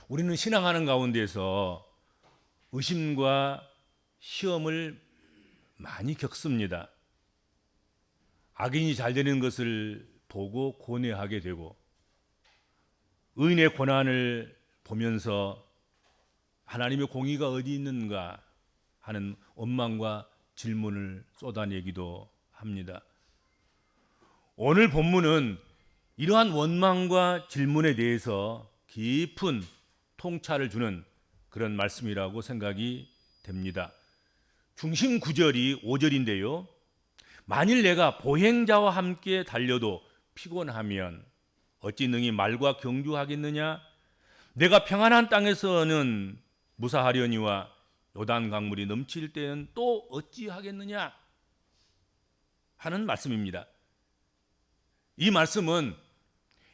우리는 신앙하는 가운데서 의심과 시험을 많이 겪습니다. 악인이 잘 되는 것을 보고 고뇌하게 되고, 의인의 고난을 보면서 하나님의 공의가 어디 있는가 하는 원망과 질문을 쏟아내기도 합니다. 오늘 본문은 이러한 원망과 질문에 대해서 깊은 통찰을 주는 그런 말씀이라고 생각이 됩니다. 중심 구절이 5절인데요. 만일 내가 보행자와 함께 달려도 피곤하면 어찌 능히 말과 경주하겠느냐? 내가 평안한 땅에서는 무사하려니와 요단 강물이 넘칠 때는 또 어찌하겠느냐? 하는 말씀입니다. 이 말씀은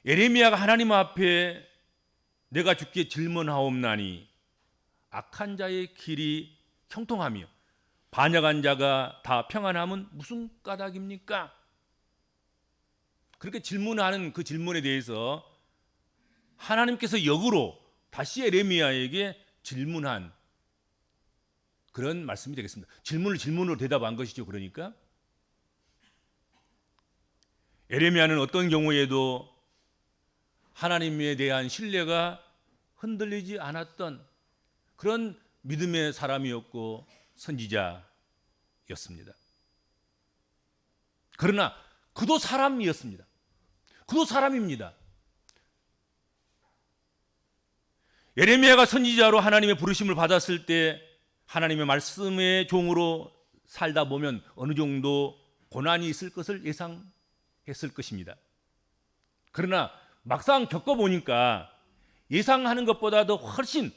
예레미야가 하나님 앞에 내가 주께 질문하옵나니 악한 자의 길이 형통하며 반역한 자가 다 평안함은 무슨 까닭입니까? 그렇게 질문하는 그 질문에 대해서 하나님께서 역으로 다시 예레미야에게 질문한 그런 말씀이 되겠습니다. 질문을 질문으로 대답한 것이죠. 그러니까 예레미야는 어떤 경우에도 하나님에 대한 신뢰가 흔들리지 않았던 그런 믿음의 사람이었고 선지자였습니다. 그러나 그도 사람이었습니다. 그도 사람입니다. 예레미야가 선지자로 하나님의 부르심을 받았을 때 하나님의 말씀의 종으로 살다 보면 어느 정도 고난이 있을 것을 예상했을 것입니다. 그러나 막상 겪어보니까 예상하는 것보다도 훨씬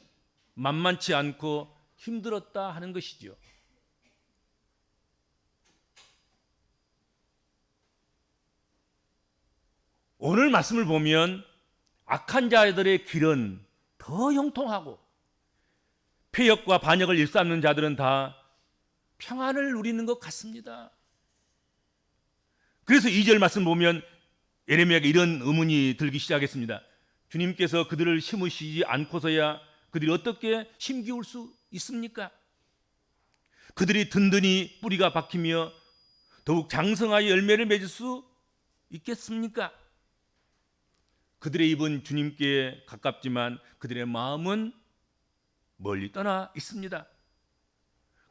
만만치 않고 힘들었다 하는 것이죠. 오늘 말씀을 보면 악한 자들의 길은 더 형통하고 폐역과 반역을 일삼는 자들은 다 평안을 누리는 것 같습니다. 그래서 2절 말씀 보면 예레미야에게 이런 의문이 들기 시작했습니다. 주님께서 그들을 심으시지 않고서야 그들이 어떻게 심기울 수 있습니까? 그들이 든든히 뿌리가 박히며 더욱 장성하여 열매를 맺을 수 있겠습니까? 그들의 입은 주님께 가깝지만 그들의 마음은 멀리 떠나 있습니다.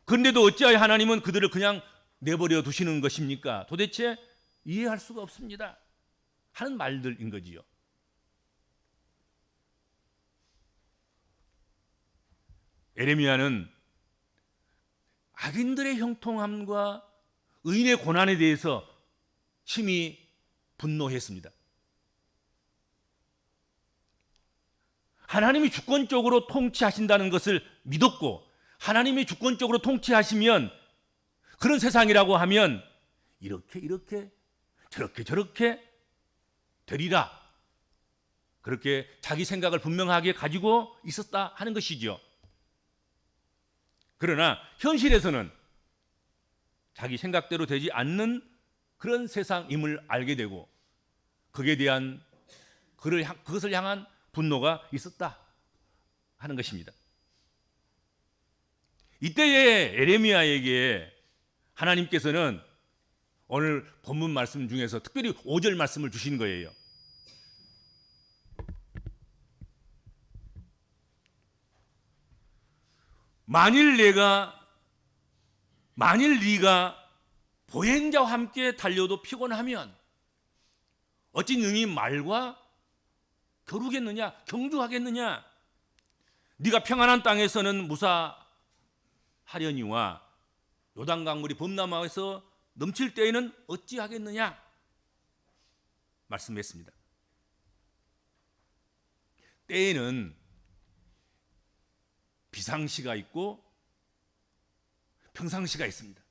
그런데도 어찌하여 하나님은 그들을 그냥 내버려 두시는 것입니까? 도대체 이해할 수가 없습니다. 하는 말들인 거지요. 예레미야는 악인들의 형통함과 의인의 고난에 대해서 심히 분노했습니다. 하나님이 주권적으로 통치하신다는 것을 믿었고 하나님이 주권적으로 통치하시면 그런 세상이라고 하면 이렇게 저렇게 되리라. 그렇게 자기 생각을 분명하게 가지고 있었다 하는 것이죠. 그러나 현실에서는 자기 생각대로 되지 않는 그런 세상임을 알게 되고 그에 대한 그것을 향한 분노가 있었다 하는 것입니다. 이때에 예레미야에게 하나님께서는 오늘 본문 말씀 중에서 특별히 5절 말씀을 주신 거예요. 만일 네가 보행자와 함께 달려도 피곤하면 어찌 능히 말과 겨루겠느냐, 경주하겠느냐? 네가 평안한 땅에서는 무사하려니와 요단 강물이 범람하여서 넘칠 때에는 어찌하겠느냐? 말씀했습니다. 때에는 비상시가 있고 평상시가 있습니다.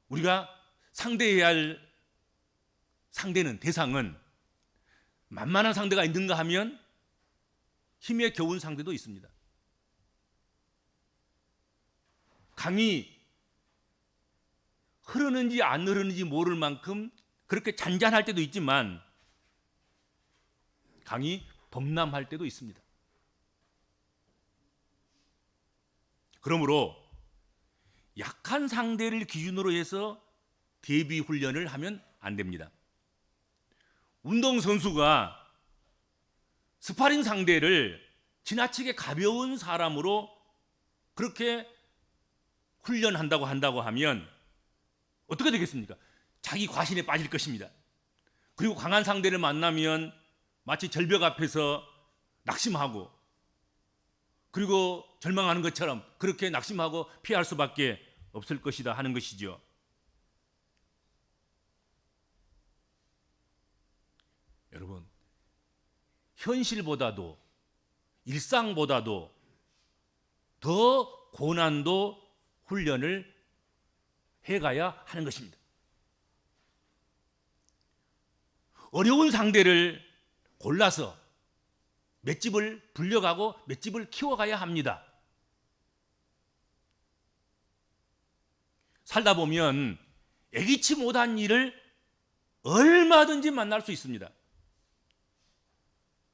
우리가 상대해야 할 대상은 만만한 상대가 있는가 하면 힘에 겨운 상대도 있습니다. 강이 흐르는지 안 흐르는지 모를 만큼 그렇게 잔잔할 때도 있지만 강이 범람할 때도 있습니다. 그러므로 약한 상대를 기준으로 해서 대비 훈련을 하면 안 됩니다. 운동선수가 스파링 상대를 지나치게 가벼운 사람으로 그렇게 훈련한다고 하면 어떻게 되겠습니까? 자기 과신에 빠질 것입니다. 그리고 강한 상대를 만나면 마치 절벽 앞에서 낙심하고 그리고 절망하는 것처럼 그렇게 낙심하고 피할 수밖에 없을 것이다 하는 것이죠. 여러분, 현실보다도 일상보다도 더 고난도 훈련을 해가야 하는 것입니다. 어려운 상대를 골라서 맷집을 불려가고 맷집을 키워가야 합니다. 살다 보면 예기치 못한 일을 얼마든지 만날 수 있습니다.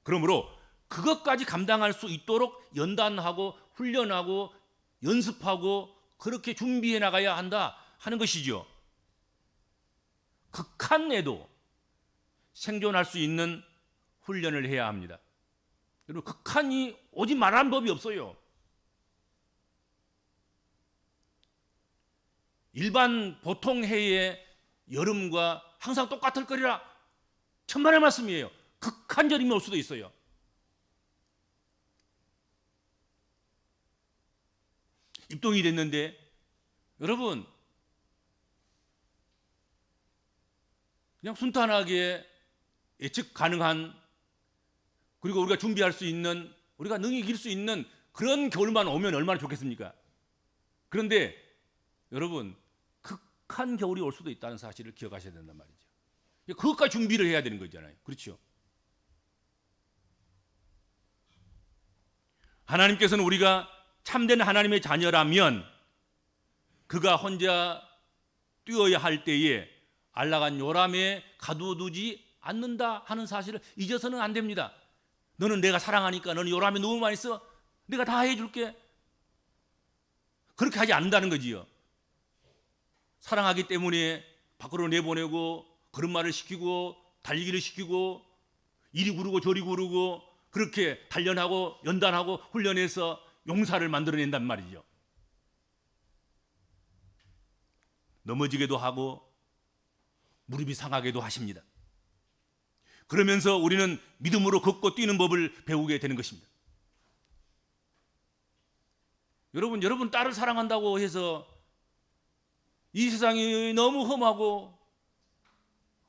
그러므로 그것까지 감당할 수 있도록 연단하고 훈련하고 연습하고 그렇게 준비해 나가야 한다 하는 것이죠. 극한에도 생존할 수 있는 훈련을 해야 합니다. 여러분, 극한이 오지 말라는 법이 없어요. 일반 보통 해의 여름과 항상 똑같을 거리라 천만의 말씀이에요. 극한절임이 올 수도 있어요. 입동이 됐는데 여러분, 그냥 순탄하게 예측 가능한, 그리고 우리가 준비할 수 있는, 우리가 능히 이길 수 있는 그런 겨울만 오면 얼마나 좋겠습니까? 그런데 여러분, 극한 겨울이 올 수도 있다는 사실을 기억하셔야 된단 말이죠. 그것까지 준비를 해야 되는 거잖아요. 그렇죠? 하나님께서는 우리가 참된 하나님의 자녀라면 그가 혼자 뛰어야 할 때에 안락한 요람에 가두어두지 않는다 하는 사실을 잊어서는 안 됩니다. 너는 내가 사랑하니까 너는 요람에 누워만 있어. 내가 다 해줄게. 그렇게 하지 않는다는 거지요. 사랑하기 때문에 밖으로 내보내고 걸음마를 시키고 달리기를 시키고 이리 구르고 저리 구르고 그렇게 단련하고 연단하고 훈련해서 용사를 만들어낸단 말이죠. 넘어지게도 하고 무릎이 상하게도 하십니다. 그러면서 우리는 믿음으로 걷고 뛰는 법을 배우게 되는 것입니다. 여러분 딸을 사랑한다고 해서 이 세상이 너무 험하고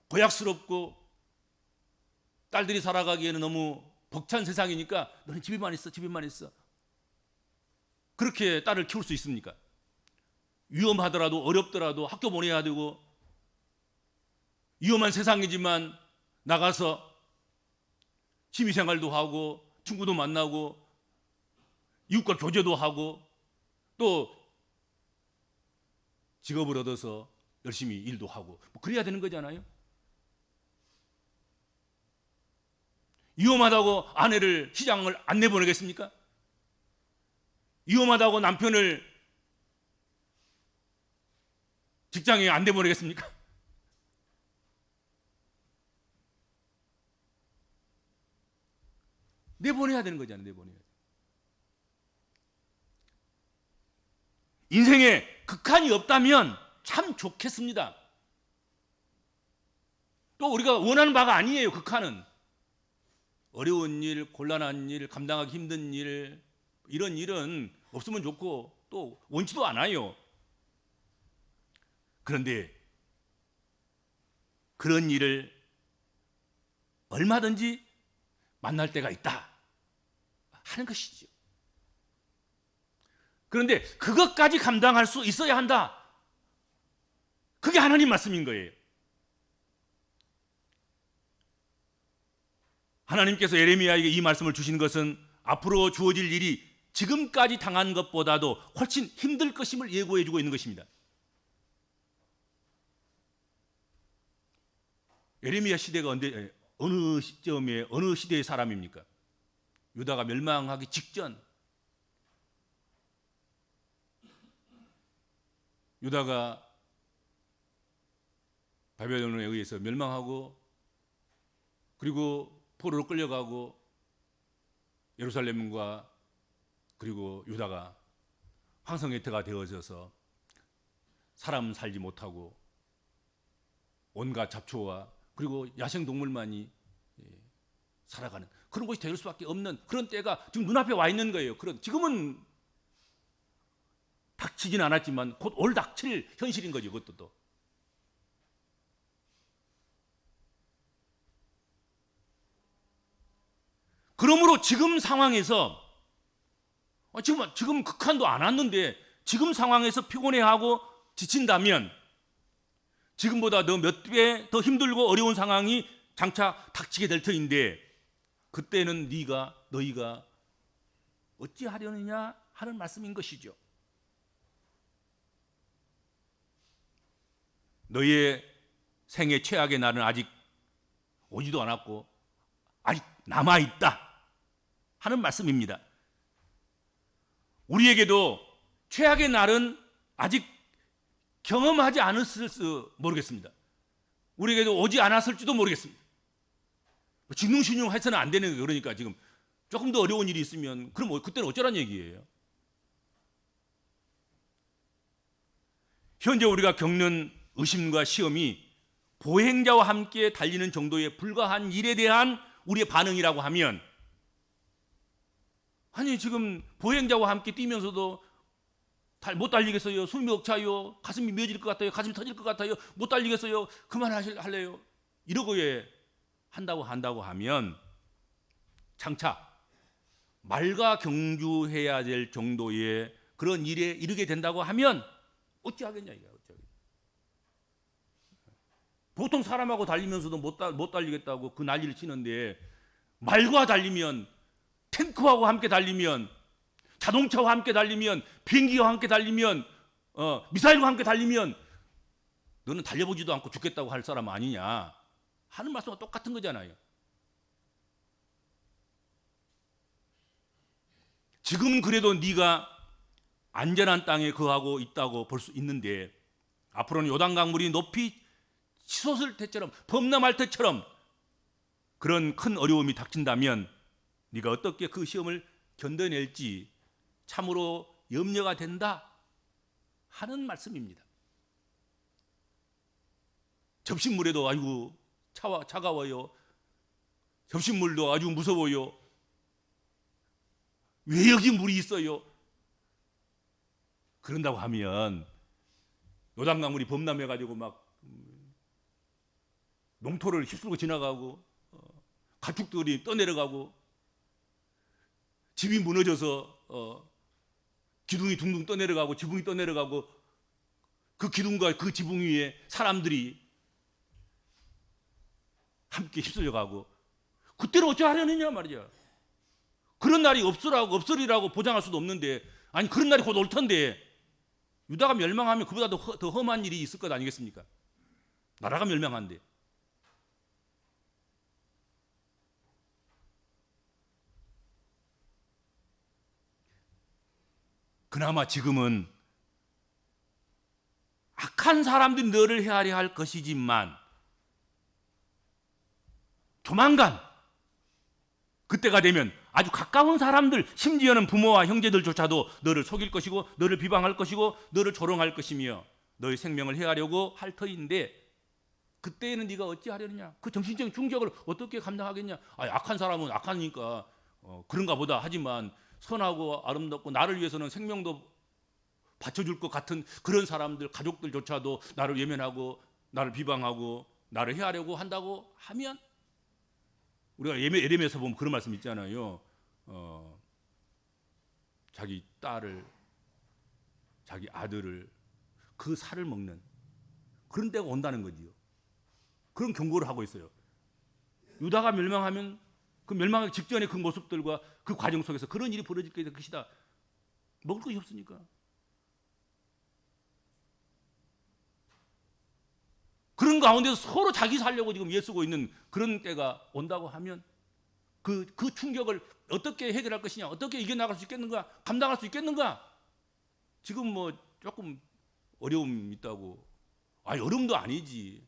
고약스럽고 딸들이 살아가기에는 너무 벅찬 세상이니까 너는 집에만 있어. 그렇게 딸을 키울 수 있습니까? 위험하더라도 어렵더라도 학교 보내야 되고 위험한 세상이지만 나가서 취미생활도 하고 친구도 만나고 이웃과 교제도 하고 또 직업을 얻어서 열심히 일도 하고 뭐 그래야 되는 거잖아요. 위험하다고 아내를 시장을 안 내보내겠습니까? 위험하다고 남편을 직장에 안 내보내겠습니까? 내보내야 되는 거잖아요. 내보내야 돼. 인생에 극한이 없다면 참 좋겠습니다. 또 우리가 원하는 바가 아니에요. 극한은 어려운 일, 곤란한 일, 감당하기 힘든 일, 이런 일은 없으면 좋고 또 원치도 않아요. 그런데 그런 일을 얼마든지 만날 때가 있다 하는 것이죠. 그런데 그것까지 감당할 수 있어야 한다. 그게 하나님 말씀인 거예요. 하나님께서 예레미야에게 이 말씀을 주신 것은 앞으로 주어질 일이 지금까지 당한 것보다도 훨씬 힘들 것임을 예고해 주고 있는 것입니다. 예레미야 시대가 어느 시점에 어느 시대의 사람입니까? 유다가 멸망하기 직전, 유다가 바벨론에 의해서 멸망하고 그리고 포로로 끌려가고 예루살렘과 그리고 유다가 황성애태가 되어져서 사람 살지 못하고 온갖 잡초와 그리고 야생동물만이 살아가는 그런 것이 될 수밖에 없는 그런 때가 지금 눈앞에 와 있는 거예요. 지금은 닥치진 않았지만 곧 올 닥칠 현실인 거죠. 그것도 또. 그러므로 지금 상황에서 지금 극한도 안 왔는데 지금 상황에서 피곤해하고 지친다면 지금보다 더 몇 배 더 힘들고 어려운 상황이 장차 닥치게 될 터인데 그때는 너희가 어찌하려느냐 하는 말씀인 것이죠. 너희의 생애 최악의 날은 아직 오지도 않았고 아직 남아있다 하는 말씀입니다. 우리에게도 최악의 날은 아직 경험하지 않았을지 모르겠습니다. 우리에게도 오지 않았을지도 모르겠습니다. 징숭신용 해서는 안 되는 거예요. 그러니까 지금 조금 더 어려운 일이 있으면 그럼 그때는 어쩌란 얘기예요. 현재 우리가 겪는 의심과 시험이 보행자와 함께 달리는 정도에 불과한 일에 대한 우리의 반응이라고 하면 아니 지금 보행자와 함께 뛰면서도 못 달리겠어요. 숨이 벅차요. 가슴이 미어질 것 같아요. 가슴이 터질 것 같아요. 못 달리겠어요. 그만할래요. 이러고 한다고 하면 장차 말과 경주해야 될 정도의 그런 일에 이르게 된다고 하면 어찌하겠냐 이거야. 보통 사람하고 달리면서도 못 달리겠다고 그 난리를 치는데 말과 달리면 탱크하고 함께 달리면 자동차와 함께 달리면 비행기와 함께 달리면 미사일과 함께 달리면 너는 달려보지도 않고 죽겠다고 할 사람 아니냐 하는 말씀과 똑같은 거잖아요. 지금 그래도 네가 안전한 땅에 거하고 있다고 볼 수 있는데 앞으로는 요단강물이 높이 치솟을 때처럼 범람할 때처럼 그런 큰 어려움이 닥친다면 네가 어떻게 그 시험을 견뎌낼지 참으로 염려가 된다 하는 말씀입니다. 접신물에도 아이고 차가워요. 접신물도 아주 무서워요. 왜 여기 물이 있어요? 그런다고 하면 요단강물이 범람해가지고 막 농토를 휩쓸고 지나가고 가축들이 떠내려가고 집이 무너져서 기둥이 둥둥 떠내려가고 지붕이 떠내려가고 그 기둥과 그 지붕 위에 사람들이 함께 휩쓸려가고 그때는 어찌하려느냐 말이야. 그런 날이 없으리라고 보장할 수도 없는데 아니 그런 날이 곧 올 텐데 유다가 멸망하면 그보다 더 험한 일이 있을 것 아니겠습니까? 나라가 멸망한데. 그나마 지금은 악한 사람들이 너를 헤아려 할 것이지만 조만간 그때가 되면 아주 가까운 사람들 심지어는 부모와 형제들조차도 너를 속일 것이고 너를 비방할 것이고 너를 조롱할 것이며 너의 생명을 해하려고 할 터인데 그때에는 네가 어찌하려느냐 그 정신적인 충격을 어떻게 감당하겠냐. 악한 사람은 악하니까 그런가 보다 하지만 선하고 아름답고 나를 위해서는 생명도 바쳐줄 것 같은 그런 사람들 가족들조차도 나를 외면하고 나를 비방하고 나를 해하려고 한다고 하면 우리가 예레미야에서 보면 그런 말씀 있잖아요. 자기 딸을 자기 아들을 그 살을 먹는 그런 때가 온다는 거지요. 그런 경고를 하고 있어요. 유다가 멸망하면 그 멸망하기 직전의 그 모습들과 그 과정 속에서 그런 일이 벌어질 것이다. 먹을 것이 없으니까. 그런 가운데서 서로 자기 살려고 지금 애쓰고 있는 그런 때가 온다고 하면 그 충격을 어떻게 해결할 것이냐, 어떻게 이겨나갈 수 있겠는가, 감당할 수 있겠는가? 지금 뭐 조금 어려움이 있다고. 어려움도 아니지.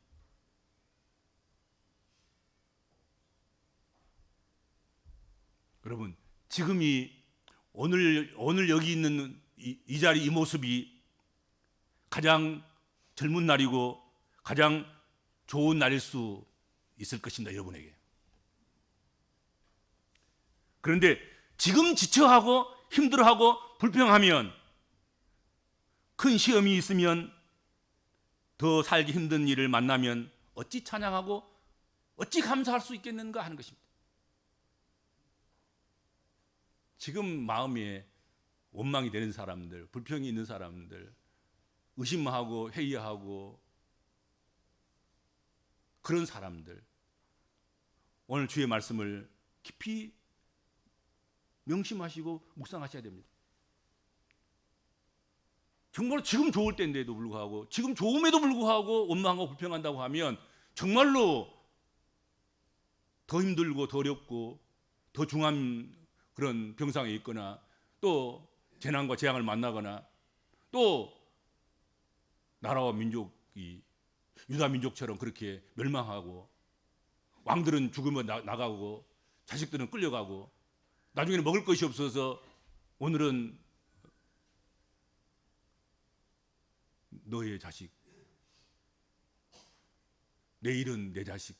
여러분, 지금이 오늘 여기 있는 이 자리, 이 모습이 가장 젊은 날이고 가장 좋은 날일 수 있을 것입니다, 여러분에게. 그런데 지금 지쳐하고 힘들어하고 불평하면, 큰 시험이 있으면, 더 살기 힘든 일을 만나면 어찌 찬양하고 어찌 감사할 수 있겠는가 하는 것입니다. 지금 마음에 원망이 되는 사람들, 불평이 있는 사람들, 의심하고 회의하고 그런 사람들, 오늘 주의 말씀을 깊이 명심하시고 묵상하셔야 됩니다. 정말 지금 좋을 때인데도 불구하고, 지금 좋음에도 불구하고 원망하고 불평한다고 하면 정말로 더 힘들고 더 어렵고 더 중한 그런 병상에 있거나, 또 재난과 재앙을 만나거나, 또 나라와 민족이 유다 민족처럼 그렇게 멸망하고, 왕들은 죽으면 나가고 자식들은 끌려가고, 나중에는 먹을 것이 없어서 오늘은 너의 자식, 내일은 내 자식,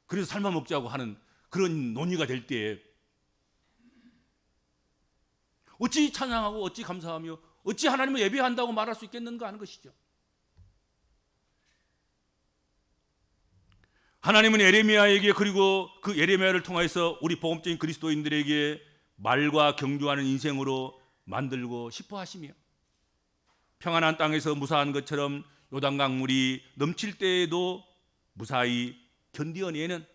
그래서 삶아 먹자고 하는 그런 논의가 될 때에 어찌 찬양하고 어찌 감사하며 어찌 하나님을 예배한다고 말할 수 있겠는가 하는 것이죠. 하나님은 에레미야에게, 그리고 그 에레미야를 통해서 우리 복음적인 그리스도인들에게 말과 경주하는 인생으로 만들고 싶어 하시며, 평안한 땅에서 무사한 것처럼 요단강 물이 넘칠 때에도 무사히 견디어내는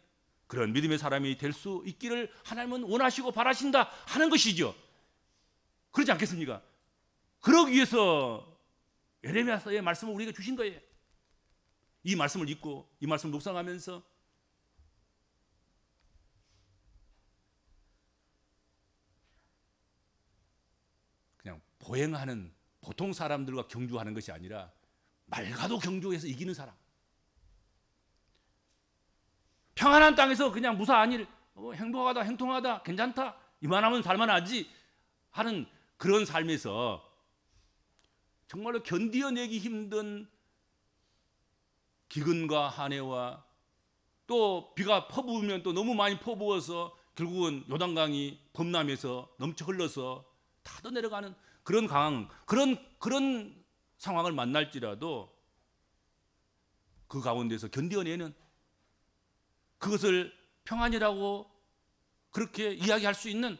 그런 믿음의 사람이 될 수 있기를 하나님은 원하시고 바라신다 하는 것이죠. 그렇지 않겠습니까? 그러기 위해서 에레미야서의 말씀을 우리에게 주신 거예요. 이 말씀을 읽고 이 말씀을 묵상하면서 그냥 보행하는 보통 사람들과 경주하는 것이 아니라 맑아도 경주해서 이기는 사람, 평안한 땅에서 그냥 무사한 일, 행복하다, 행통하다, 괜찮다, 이만하면 살만하지 하는 그런 삶에서 정말로 견디어내기 힘든 기근과 한해와, 또 비가 퍼부으면 또 너무 많이 퍼부어서 결국은 요단강이 범람해서 넘쳐 흘러서 타도 내려가는 그런 강한 그런 상황을 만날지라도 그 가운데서 견디어내는, 그것을 평안이라고 그렇게 이야기할 수 있는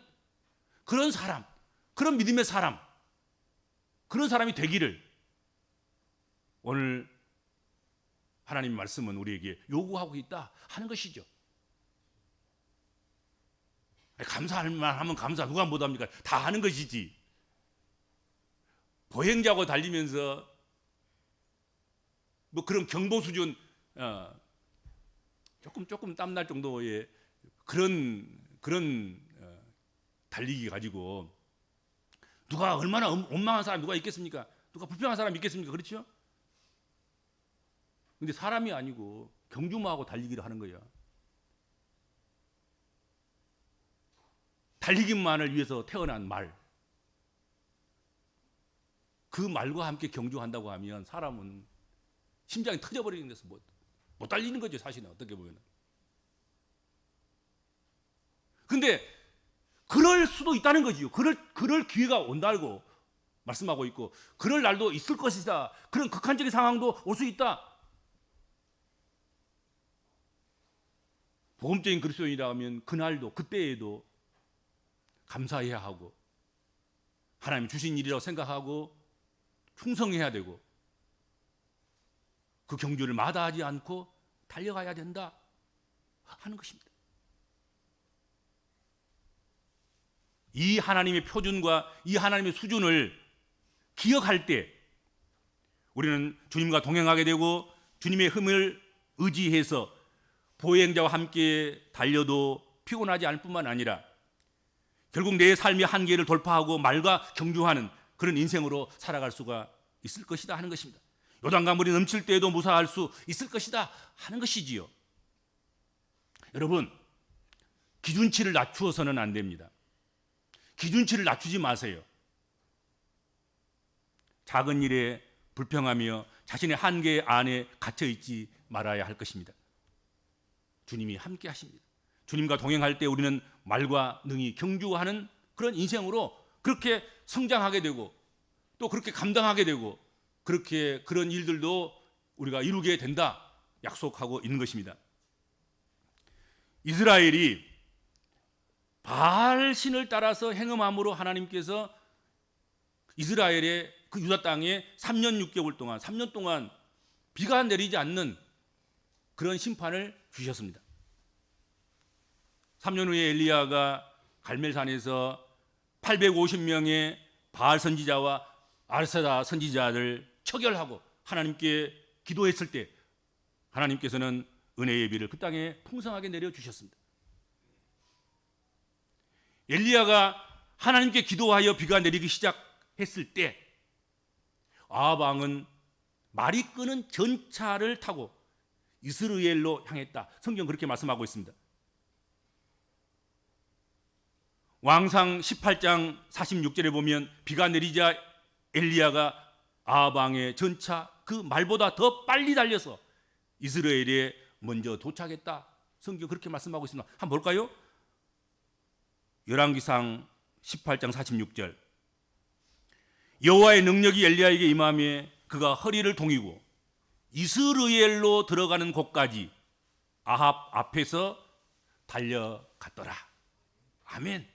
그런 사람, 그런 믿음의 사람, 그런 사람이 되기를 오늘 하나님의 말씀은 우리에게 요구하고 있다 하는 것이죠. 감사할 만하면 감사, 누가 못합니까? 다 하는 것이지. 보행자고 달리면서 뭐 그런 경보 수준, 조금 땀날 정도의 그런 달리기 가지고 누가 얼마나 원망한 사람이 누가 있겠습니까? 누가 불평한 사람이 있겠습니까? 그렇죠? 근데 사람이 아니고 경주마하고 달리기를 하는 거야. 달리기만을 위해서 태어난 말, 그 말과 함께 경주한다고 하면 사람은 심장이 터져버리는 데서 못 달리는 거죠, 사실은. 어떻게 보면. 근데 그럴 수도 있다는 거지요. 그럴 기회가 온다고 말씀하고 있고, 그럴 날도 있을 것이다, 그런 극한적인 상황도 올 수 있다. 복음적인 그리스도인이라 하면 그날도, 그때에도 감사해야 하고, 하나님 주신 일이라고 생각하고 충성해야 되고, 그 경주를 마다하지 않고 달려가야 된다 하는 것입니다. 이 하나님의 표준과 이 하나님의 수준을 기억할 때 우리는 주님과 동행하게 되고 주님의 힘을 의지해서 보행자와 함께 달려도 피곤하지 않을 뿐만 아니라 결국 내 삶의 한계를 돌파하고 말과 경주하는 그런 인생으로 살아갈 수가 있을 것이다 하는 것입니다. 요단강물이 넘칠 때에도 무사할 수 있을 것이다 하는 것이지요. 여러분, 기준치를 낮추어서는 안 됩니다. 기준치를 낮추지 마세요. 작은 일에 불평하며 자신의 한계 안에 갇혀 있지 말아야 할 것입니다. 주님이 함께 하십니다. 주님과 동행할 때 우리는 말과 능히 경주하는 그런 인생으로 그렇게 성장하게 되고 또 그렇게 감당하게 되고 그렇게 그런 일들도 우리가 이루게 된다 약속하고 있는 것입니다. 이스라엘이 바알 신을 따라서 행음함으로 하나님께서 이스라엘의 그 유다 땅에 3년 6개월 동안 3년 동안 비가 내리지 않는 그런 심판을 주셨습니다. 3년 후에 엘리야가 갈멜산에서 850명의 바알 선지자와 아세라 선지자를 처결하고 하나님께 기도했을 때 하나님께서는 은혜의 비를 그 땅에 풍성하게 내려주셨습니다. 엘리야가 하나님께 기도하여 비가 내리기 시작했을 때 아합 왕은 말이 끄는 전차를 타고 이스라엘로 향했다. 성경 그렇게 말씀하고 있습니다. 왕상 18장 46절에 보면 비가 내리자 엘리야가 아합 왕의 전차 그 말보다 더 빨리 달려서 이스라엘에 먼저 도착했다. 성경 그렇게 말씀하고 있습니다. 한번 볼까요? 열왕기상 18장 46절. 여호와의 능력이 엘리야에게 임하며 그가 허리를 동이고 이스라엘로 들어가는 곳까지 아합 앞에서 달려갔더라. 아멘.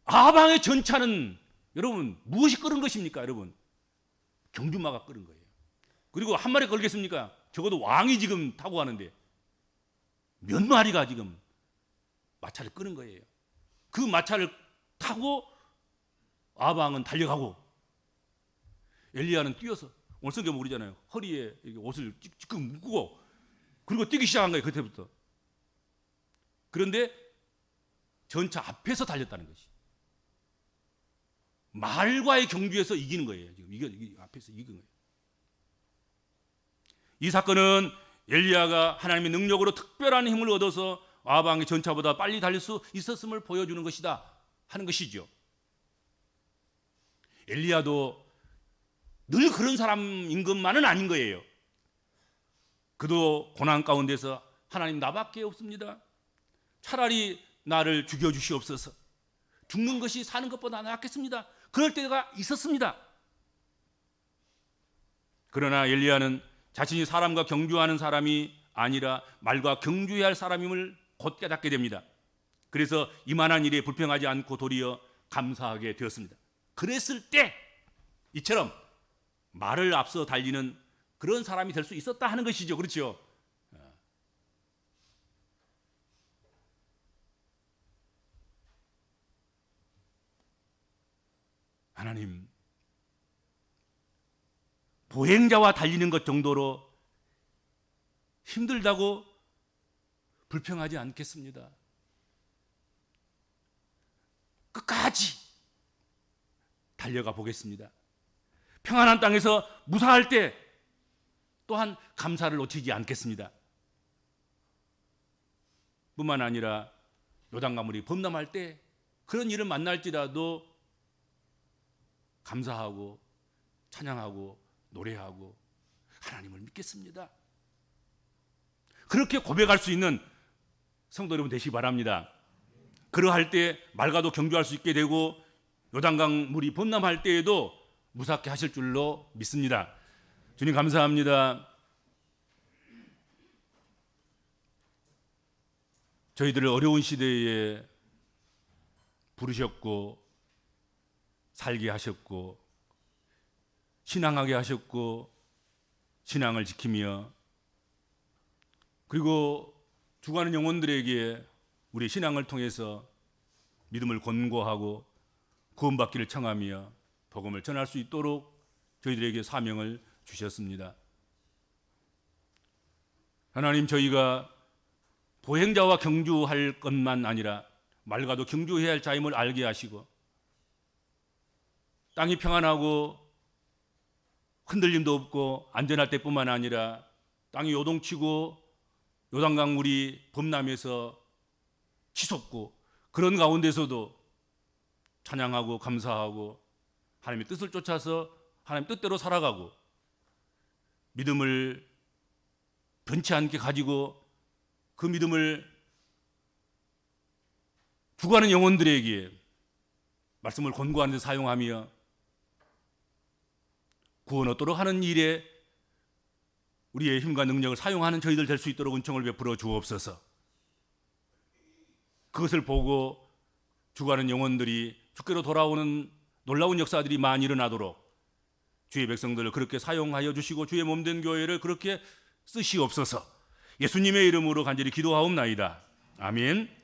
아합 왕의 전차는 여러분 무엇이 끌은 것입니까? 여러분 경주마가 끌은 거예요. 그리고 한 마리 걸겠습니까? 적어도 왕이 지금 타고 가는데 몇 마리가 지금 마차를 끄는 거예요. 그 마차를 타고 아합 왕은 달려가고 엘리야는 뛰어서 오늘 성경 모르잖아요. 허리에 옷을 찌끔 묶고 그리고 뛰기 시작한 거예요. 그때부터. 그런데 전차 앞에서 달렸다는 것이 말과의 경주에서 이기는 거예요. 지금 이게 앞에서 이긴 거예요. 이 사건은 엘리야가 하나님의 능력으로 특별한 힘을 얻어서 아합 왕의 전차보다 빨리 달릴 수 있었음을 보여주는 것이다 하는 것이죠. 엘리야도 늘 그런 사람인 것만은 아닌 거예요. 그도 고난 가운데서 하나님 나밖에 없습니다. 차라리 나를 죽여주시옵소서. 죽는 것이 사는 것보다 낫겠습니다. 그럴 때가 있었습니다. 그러나 엘리야는 자신이 사람과 경주하는 사람이 아니라 말과 경주해야 할 사람임을 곧 깨닫게 됩니다. 그래서 이만한 일에 불평하지 않고 도리어 감사하게 되었습니다. 그랬을 때 이처럼 말을 앞서 달리는 그런 사람이 될 수 있었다 하는 것이죠. 그렇죠? 하나님, 보행자와 달리는 것 정도로 힘들다고 불평하지 않겠습니다. 끝까지 달려가 보겠습니다. 평안한 땅에서 무사할 때 또한 감사를 놓치지 않겠습니다. 뿐만 아니라 요단강물이 범람할 때 그런 일을 만날지라도 감사하고 찬양하고 노래하고 하나님을 믿겠습니다. 그렇게 고백할 수 있는 성도 여러분 되시기 바랍니다. 그러할 때 말과도 경주할 수 있게 되고 요단강 물이 범람할 때에도 무사케 하실 줄로 믿습니다. 주님 감사합니다. 저희들을 어려운 시대에 부르셨고 살게 하셨고 신앙하게 하셨고 신앙을 지키며 그리고 죽어가는 영혼들에게 우리 신앙을 통해서 믿음을 권고하고 구원받기를 청하며 복음을 전할 수 있도록 저희들에게 사명을 주셨습니다. 하나님, 저희가 보행자와 경주할 것만 아니라 맑아도 경주해야 할 자임을 알게 하시고 땅이 평안하고 흔들림도 없고 안전할 때뿐만 아니라 땅이 요동치고 요단강물이 범람해서 치솟고 그런 가운데서도 찬양하고 감사하고 하나님의 뜻을 쫓아서 하나님 뜻대로 살아가고 믿음을 변치 않게 가지고 그 믿음을 죽어가는 영혼들에게 말씀을 권고하는 데 사용하며 구원 얻도록 하는 일에 우리의 힘과 능력을 사용하는 저희들 될 수 있도록 은총을 베풀어 주옵소서. 그것을 보고 죽어가는 영혼들이 주께로 돌아오는 놀라운 역사들이 많이 일어나도록 주의 백성들을 그렇게 사용하여 주시고 주의 몸된 교회를 그렇게 쓰시옵소서. 예수님의 이름으로 간절히 기도하옵나이다. 아멘.